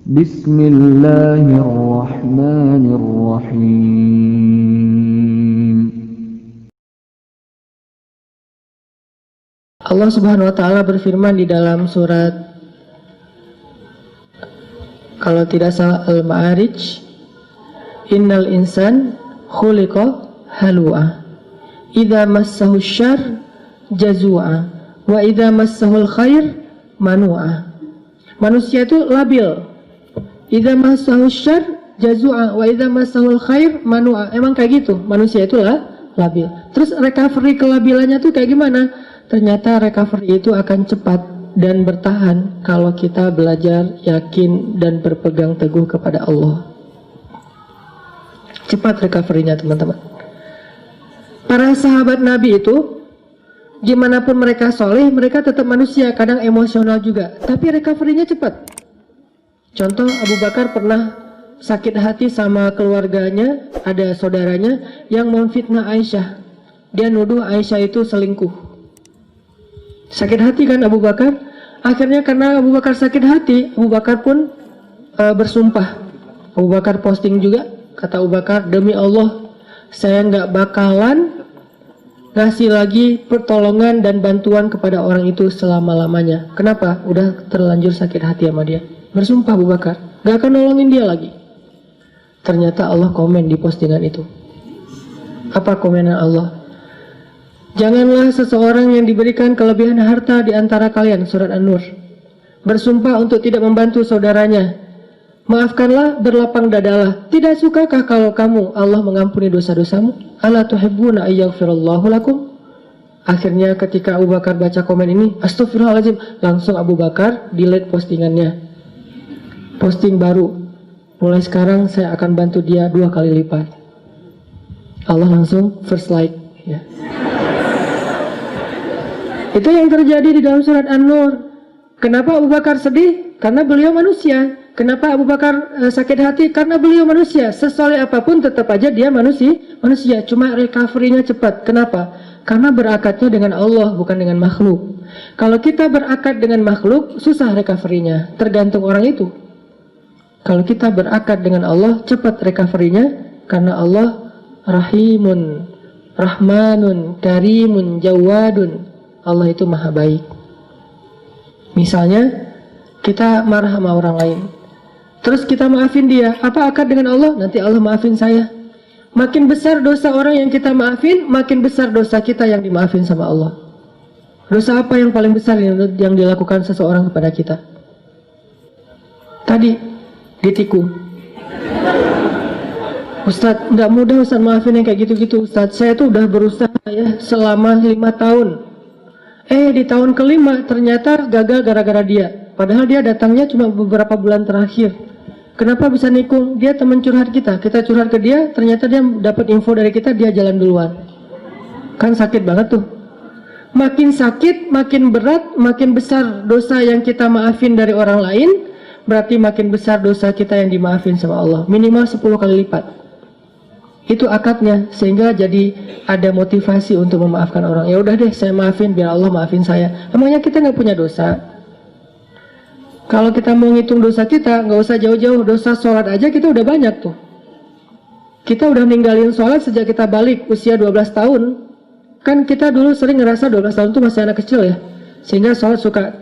Bismillahirrahmanirrahim. Allah Subhanahu wa taala berfirman di dalam surat, kalau tidak salah, Al-Ma'arij, innal insan khuliqa halu'a idza massahu syarr jazua wa idza massahul khair manu'a. Manusia itu labil. Idza massahu syarr jazua wa idza massahul khair manu'a. Emang kayak gitu, manusia itu labil. Terus recovery kelabilannya tuh kayak gimana? Ternyata recovery itu akan cepat dan bertahan kalau kita belajar, yakin, dan berpegang teguh kepada Allah. Cepat recovery-nya, teman-teman. Para sahabat Nabi itu, gimana pun mereka soleh, mereka tetap manusia, kadang emosional juga, tapi recovery-nya cepat. Contoh, Abu Bakar pernah sakit hati sama keluarganya, ada saudaranya yang memfitnah Aisyah. Dia nuduh Aisyah itu selingkuh. Sakit hati kan Abu Bakar? Akhirnya karena Abu Bakar sakit hati, Abu Bakar pun bersumpah. Abu Bakar posting juga, kata Abu Bakar, demi Allah, saya nggak bakalan ngasih lagi pertolongan dan bantuan kepada orang itu selama-lamanya. Kenapa? Udah terlanjur sakit hati sama dia. Bersumpah Abu Bakar, nggak akan nolongin dia lagi. Ternyata Allah komen di postingan itu. Apa komenan Allah? Janganlah seseorang yang diberikan kelebihan harta di antara kalian, surat An-Nur, bersumpah untuk tidak membantu saudaranya. Maafkanlah, berlapang dadalah. Tidak sukakah kalau kamu Allah mengampuni dosa-dosamu? Ala tuhibbuna ayyaghfirallahu lakum? Akhirnya ketika Abu Bakar baca komen ini, astagfirullahaladzim, langsung Abu Bakar delete postingannya. Posting baru, mulai sekarang saya akan bantu dia 2 kali lipat. Allah langsung first like, ya. Itu yang terjadi di dalam surat An-Nur. Kenapa Abu Bakar sedih? Karena beliau manusia. Kenapa Abu Bakar sakit hati? Karena beliau manusia. Sesoleh apapun tetap aja dia manusia. Cuma recovery-nya cepat. Kenapa? Karena berakadnya dengan Allah, bukan dengan makhluk. Kalau kita berakad dengan makhluk, susah recovery-nya. Tergantung orang itu. Kalau kita berakad dengan Allah, cepat recovery-nya. Karena Allah Rahimun, Rahmanun, Karimun, Jawadun. Allah itu maha baik. Misalnya kita marah sama orang lain, terus kita maafin dia. Apa akad dengan Allah? Nanti Allah maafin saya. Makin besar dosa orang yang kita maafin, makin besar dosa kita yang dimaafin sama Allah. Dosa apa yang paling besar yang dilakukan seseorang kepada kita? Tadi ditikung. Ustadz, nggak mudah Ustadz maafin yang kayak gitu-gitu Ustadz. Saya tuh udah berusaha ya selama 5 tahun. Di tahun ke-5 ternyata gagal gara-gara dia. Padahal dia datangnya cuma beberapa bulan terakhir. Kenapa bisa nikung? Dia teman curhat kita. Kita curhat ke dia, ternyata dia dapat info dari kita, dia jalan duluan. Kan sakit banget tuh. Makin sakit, makin berat, makin besar dosa yang kita maafin dari orang lain, berarti makin besar dosa kita yang dimaafin sama Allah. Minimal 10 kali lipat. Itu akadnya, sehingga jadi ada motivasi untuk memaafkan orang. Ya udah deh, saya maafin biar Allah maafin saya. Emangnya kita nggak punya dosa? Kalau kita mau ngitung dosa kita, nggak usah jauh-jauh. Dosa sholat aja kita udah banyak tuh. Kita udah ninggalin sholat sejak kita balik usia 12 tahun. Kan kita dulu sering ngerasa 12 tahun tuh masih anak kecil ya, sehingga sholat suka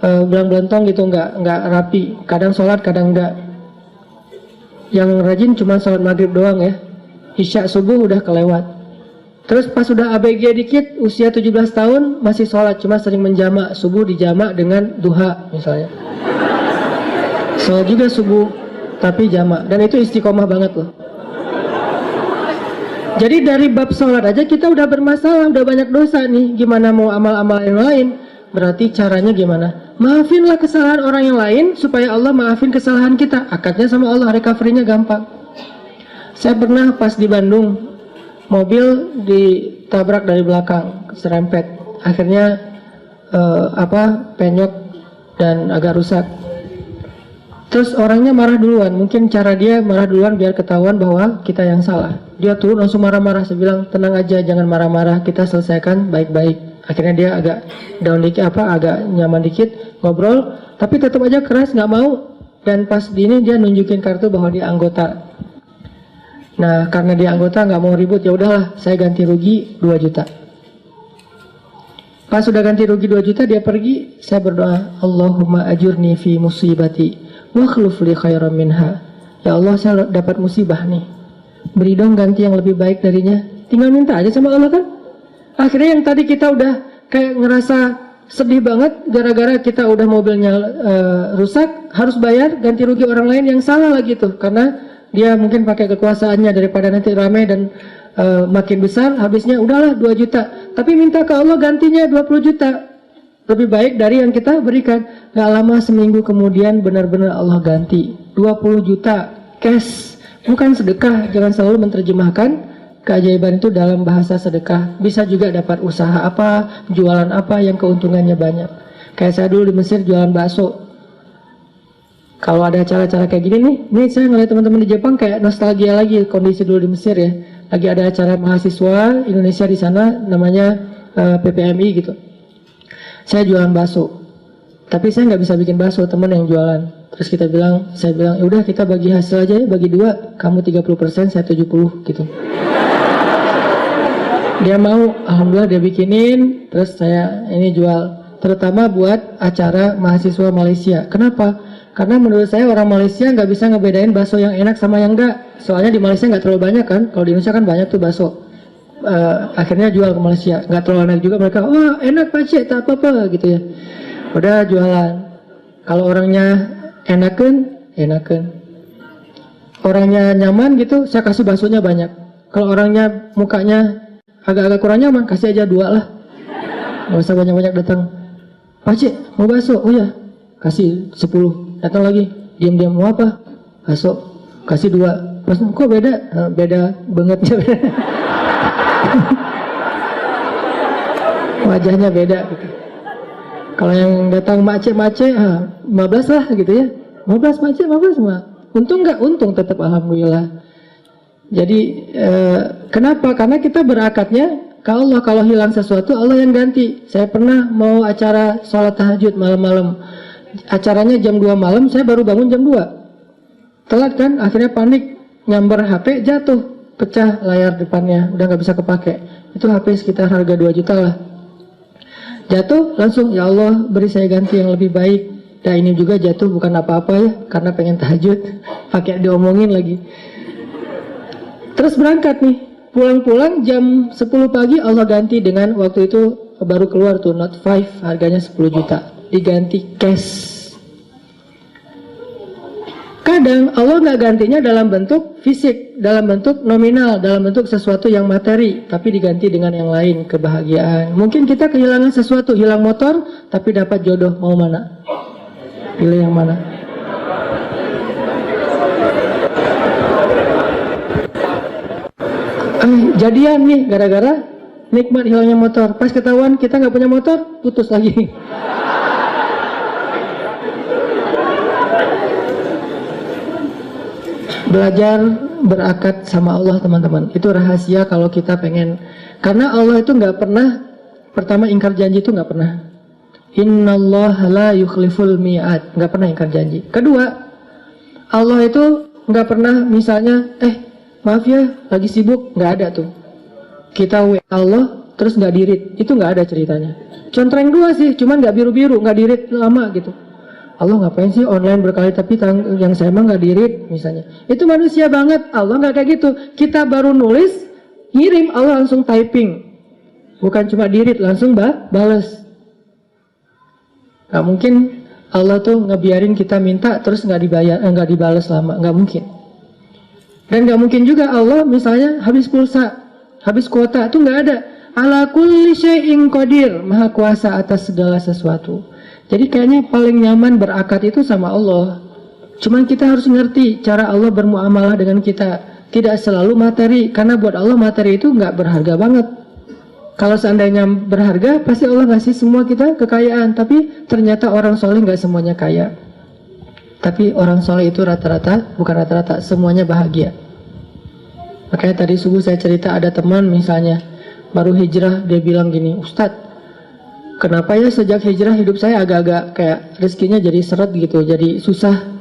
belang-belentong gitu, nggak rapi. Kadang sholat, kadang enggak. Yang rajin cuma sholat maghrib doang ya. Isya subuh udah kelewat. Terus pas udah ABG dikit, usia 17 tahun masih sholat, cuma sering menjamak. Subuh dijamak dengan duha misalnya. Sholat juga subuh, tapi jamak. Dan itu istiqomah banget loh. Jadi dari bab sholat aja kita udah bermasalah, udah banyak dosa nih. Gimana mau amal-amal yang lain? Berarti caranya gimana? Maafinlah kesalahan orang yang lain supaya Allah maafin kesalahan kita. Akadnya sama Allah, recovery-nya gampang. Saya pernah pas di Bandung, mobil ditabrak dari belakang, serempet. Akhirnya penyok dan agak rusak. Terus orangnya marah duluan. Mungkin cara dia marah duluan biar ketahuan bahwa kita yang salah. Dia turun langsung marah-marah. Saya bilang, tenang aja, jangan marah-marah, kita selesaikan baik-baik. Akhirnya dia agak down dikit, agak nyaman dikit, ngobrol, tapi tetap aja keras, nggak mau. Dan pas di ini dia nunjukin kartu bahwa dia anggota. Nah, karena dia anggota nggak mau ribut, ya udahlah, saya ganti rugi 2 juta. Pas sudah ganti rugi 2 juta, dia pergi, saya berdoa, Allahumma ajurni fi musibati wa khluf li khairan minha. Ya Allah, saya dapat musibah nih, beri dong ganti yang lebih baik darinya. Tinggal minta aja sama Allah kan. Akhirnya yang tadi kita udah kayak ngerasa sedih banget gara-gara kita udah mobilnya rusak, harus bayar ganti rugi orang lain yang salah lagi tuh, karena dia mungkin pakai kekuasaannya daripada nanti ramai dan makin besar, habisnya udahlah 2 juta. Tapi minta ke Allah gantinya 20 juta. Lebih baik dari yang kita berikan. Gak lama seminggu kemudian benar-benar Allah ganti 20 juta cash. Bukan sedekah, jangan selalu menerjemahkan keajaiban itu dalam bahasa sedekah. Bisa juga dapat usaha apa, jualan apa yang keuntungannya banyak. Kayak saya dulu di Mesir jualan bakso. Kalau ada acara-acara kayak gini nih saya ngeliat teman-teman di Jepang kayak nostalgia lagi kondisi dulu di Mesir ya. Lagi ada acara mahasiswa Indonesia di sana namanya PPMI gitu. Saya jualan bakso, tapi saya nggak bisa bikin bakso, teman yang jualan. Terus saya bilang, ya udah kita bagi hasil aja ya, bagi 2, kamu 30%, saya 70 gitu. Dia mau, alhamdulillah dia bikinin, terus saya ini jual, terutama buat acara mahasiswa Malaysia. Kenapa? Karena menurut saya orang Malaysia nggak bisa ngebedain bakso yang enak sama yang enggak. Soalnya di Malaysia nggak terlalu banyak kan. Kalau di Indonesia kan banyak tuh bakso. Akhirnya jual ke Malaysia. Nggak terlalu enak juga, mereka, wah enak Pak Cik, tak apa-apa gitu ya. Udah jualan. Kalau orangnya enakan. Orangnya nyaman gitu, saya kasih baksonya banyak. Kalau orangnya mukanya agak-agak kurang nyaman, kasih aja 2 lah. Nggak usah banyak-banyak datang. Pak Cik, mau bakso? Oh ya, kasih 10. Datang lagi, diam-diam, mau apa? Bakso, kasih 2. Pas, kok beda? Beda banget ya. Wajahnya beda gitu. Kalau yang datang macet 15 lah gitu ya. 15 macet, 15 mah. Untung nggak? Untung tetap alhamdulillah. Jadi kenapa? Karena kita berakatnya ke Allah. Kalau hilang sesuatu, Allah yang ganti. Saya pernah mau acara sholat tahajud malam-malam. Acaranya jam 2 malam, saya baru bangun jam 2. Telat kan, akhirnya panik, nyamber HP, jatuh, pecah layar depannya, udah nggak bisa kepake. Itu HP sekitar harga 2 juta lah. Jatuh, langsung, ya Allah beri saya ganti yang lebih baik. Dan ini juga jatuh bukan apa-apa ya, karena pengen tahajud, pakai diomongin lagi. Terus berangkat nih, pulang-pulang jam 10 pagi Allah ganti dengan, waktu itu baru keluar tuh Note 5, harganya 10 juta. Diganti cash. Kadang Allah nggak gantinya dalam bentuk fisik, dalam bentuk nominal, dalam bentuk sesuatu yang materi, tapi diganti dengan yang lain, kebahagiaan. Mungkin kita kehilangan sesuatu, hilang motor, tapi dapat jodoh. Mau mana? Pilih yang mana? Jadian nih gara-gara nikmat hilangnya motor. Pas ketahuan kita nggak punya motor, putus lagi. Belajar berakat sama Allah teman-teman. Itu rahasia kalau kita pengen. Karena Allah itu nggak pernah, pertama ingkar janji itu nggak pernah. Innallaha la yukhliful mi'ad, nggak pernah ingkar janji. Kedua, Allah itu nggak pernah misalnya, maaf ya lagi sibuk, nggak ada tuh. Kita WA Allah terus nggak dirit, itu nggak ada ceritanya. Contreng 2 sih, cuman nggak biru-biru, nggak dirit lama gitu. Allah ngapain sih online berkali tapi yang saya emang nggak dirit misalnya. Itu manusia banget. Allah nggak kayak gitu. Kita baru nulis, ngirim, Allah langsung typing. Bukan cuma dirit, langsung balas. Nggak mungkin Allah tuh ngebiarin kita minta terus nggak dibayar, nggak dibalas lama. Nggak mungkin. Dan nggak mungkin juga Allah misalnya habis pulsa, habis kuota, itu nggak ada. Ala kulli syai'in qadir, maha kuasa atas segala sesuatu. Jadi kayaknya paling nyaman berakat itu sama Allah. Cuman kita harus ngerti cara Allah bermuamalah dengan kita. Tidak selalu materi, karena buat Allah materi itu nggak berharga banget. Kalau seandainya berharga, pasti Allah ngasih semua kita kekayaan. Tapi ternyata orang soleh nggak semuanya kaya. Tapi orang soleh itu rata-rata, bukan rata-rata, semuanya bahagia. Makanya tadi subuh saya cerita ada teman misalnya baru hijrah, dia bilang gini, Ustadz, kenapa ya sejak hijrah hidup saya agak-agak kayak rezekinya jadi seret gitu, jadi susah.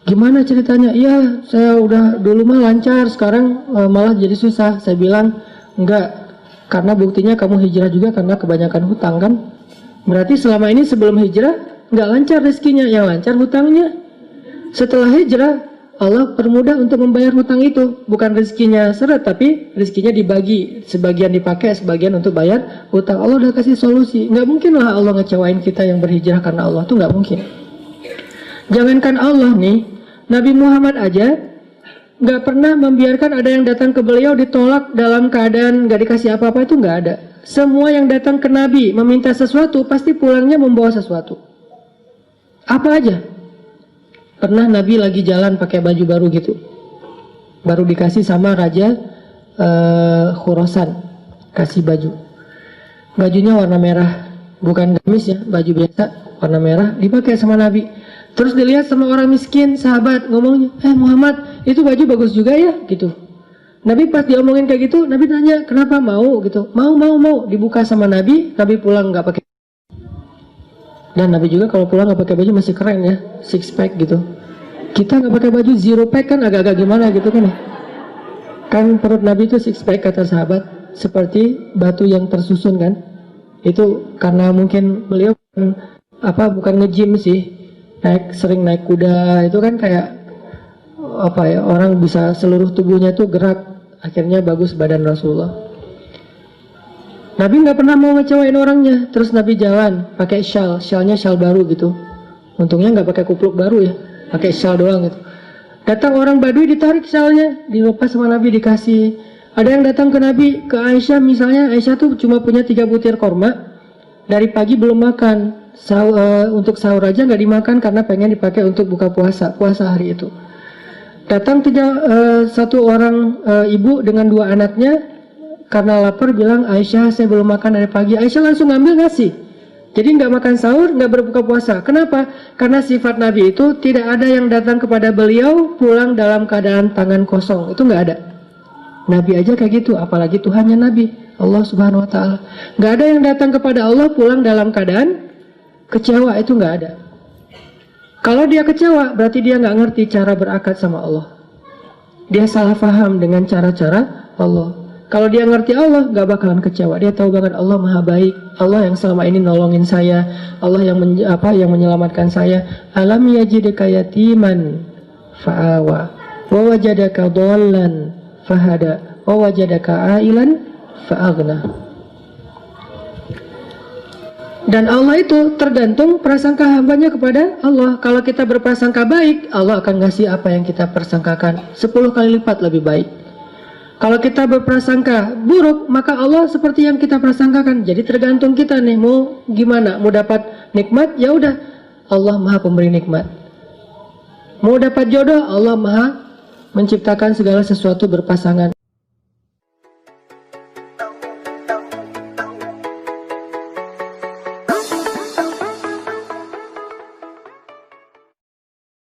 Gimana ceritanya? Iya, saya udah dulu mah lancar, sekarang malah jadi susah. Saya bilang, enggak, karena buktinya kamu hijrah juga karena kebanyakan hutang kan. Berarti selama ini sebelum hijrah, enggak lancar rezekinya, yang lancar hutangnya. Setelah hijrah, Allah permudah untuk membayar hutang itu. Bukan rezekinya seret, tapi rezekinya dibagi. Sebagian dipakai, sebagian untuk bayar hutang. Allah udah kasih solusi. Enggak mungkin lah Allah ngecewain kita yang berhijrah karena Allah, itu enggak mungkin. Jangankan Allah nih, Nabi Muhammad aja nggak pernah membiarkan ada yang datang ke beliau ditolak dalam keadaan nggak dikasih apa-apa, itu nggak ada. Semua yang datang ke Nabi meminta sesuatu pasti pulangnya membawa sesuatu. Apa aja. Pernah Nabi lagi jalan pakai baju baru gitu, baru dikasih sama Raja Khurasan, kasih baju. Bajunya warna merah, bukan gamis ya, baju biasa warna merah, dipakai sama Nabi. Terus dilihat sama orang miskin, sahabat ngomongnya, Muhammad, itu baju bagus juga ya, gitu. Nabi pas diomongin kayak gitu, Nabi nanya, kenapa mau gitu? Mau. Dibuka sama Nabi, Nabi pulang nggak pakai. Dan Nabi juga kalau pulang nggak pakai baju masih keren ya, six pack gitu. Kita nggak pakai baju zero pack kan agak-agak gimana gitu kan ya. Kan perut Nabi itu six pack kata sahabat, seperti batu yang tersusun kan. Itu karena mungkin beliau bukan nge-gym sih. Sering naik kuda, itu kan kayak orang bisa seluruh tubuhnya tuh gerak, akhirnya bagus badan Rasulullah. Nabi nggak pernah mau ngecewain orangnya. Terus Nabi jalan pakai syalnya syal baru gitu, untungnya nggak pakai kupluk baru ya, pakai syal doang gitu. Datang orang Badui, ditarik syalnya, dilepas sama Nabi, dikasih. Ada yang datang ke Nabi, ke Aisyah misalnya, Aisyah tuh cuma punya 3 butir korma, dari pagi belum makan. Untuk sahur aja nggak dimakan karena pengen dipakai untuk buka puasa hari itu. Datang satu orang ibu dengan 2 anaknya, karena lapar bilang, Aisyah saya belum makan dari pagi. Aisyah langsung ngambil ngasih. Jadi nggak makan sahur, nggak berbuka puasa. Kenapa? Karena sifat Nabi itu tidak ada yang datang kepada beliau pulang dalam keadaan tangan kosong. Itu nggak ada. Nabi aja kayak gitu, apalagi Tuhannya Nabi, Allah Subhanahu Wa Taala. Nggak ada yang datang kepada Allah pulang dalam keadaan kecewa, itu nggak ada. Kalau dia kecewa, berarti dia nggak ngerti cara berakad sama Allah. Dia salah paham dengan cara-cara Allah. Kalau dia ngerti Allah, nggak bakalan kecewa. Dia tahu banget Allah maha baik, Allah yang selama ini nolongin saya, Allah yang yang menyelamatkan saya. Alam yajidka yatiman fa'awa, wa wajadaka dhallan fahada, wa wajadaka ailan fa'aghna. Dan Allah itu tergantung prasangka hambanya kepada Allah. Kalau kita berprasangka baik, Allah akan ngasih apa yang kita persangkakan 10 kali lipat lebih baik. Kalau kita berprasangka buruk, maka Allah seperti yang kita prasangkakan. Jadi tergantung kita nih, mau gimana? Mau dapat nikmat, ya udah, Allah maha pemberi nikmat. Mau dapat jodoh, Allah maha menciptakan segala sesuatu berpasangan.